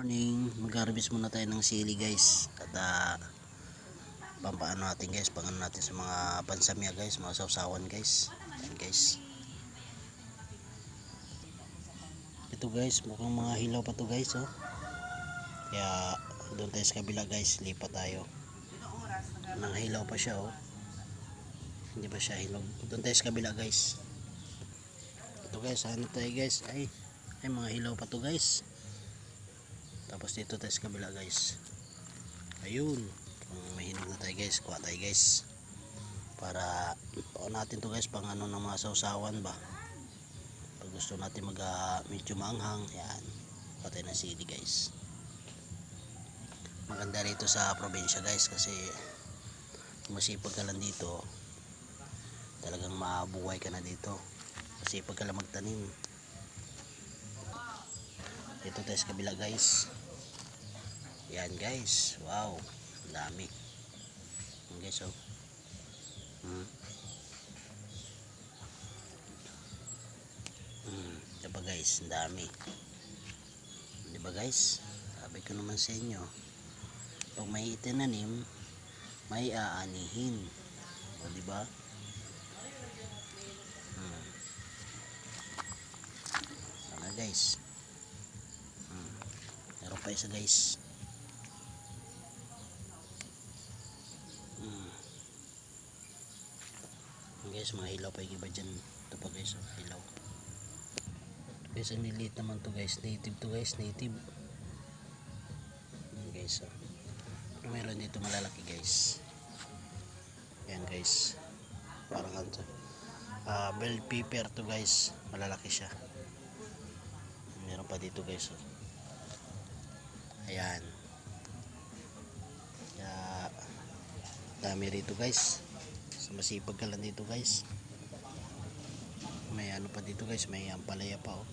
morning, mag-harvest muna tayo ng sili guys. At pampaano natin guys, pangano natin sa mga pansamya guys, mga sausawan guys. Ayan guys. Ito guys, mukhang mga hilaw pa to guys oh. Kaya doon tayo sa kabila guys, lipat tayo. Nang hilaw pa siya oh. Hindi pa siya hilaw. Doon tayo sa kabila guys. Ito guys, ano tayo guys? Ay mga hilaw pa to guys. Tapos dito tayo sa kabila guys. Ayun, kung mahinog na tayo guys, kuha tayo guys. Para paon natin to guys, pang ano ng mga sausawan ba. Pag gusto natin mag medyo maanghang, yan. Kuha tayo ng sili guys. Maganda rito sa probinsya guys, kasi masipag ka lang dito, talagang mabuhay ka na dito. Masipag ka lang magtanim. Dito tayo sa kabila guys. Yan guys, wow, dami. Yan guys oh. Diba guys, dami. Diba guys, sabi ko naman sa inyo, pag may itinanim, may aanihin. O diba? Sana guys. Meron pa isa guys. Guys, mga hilaw pa yung iba dyan. Ito pa guys, hilaw. Ito guys, ang niliit naman to guys. Native to guys, native. Yan guys oh. Pero meron dito malalaki guys. Yan guys, parang ano to, bell pepper to guys. Malalaki siya. Meron pa dito guys oh. Ayan. Kaya dami rito guys. So, masipag ka lang dito guys. May ano pa dito guys, may ampalaya pa oh.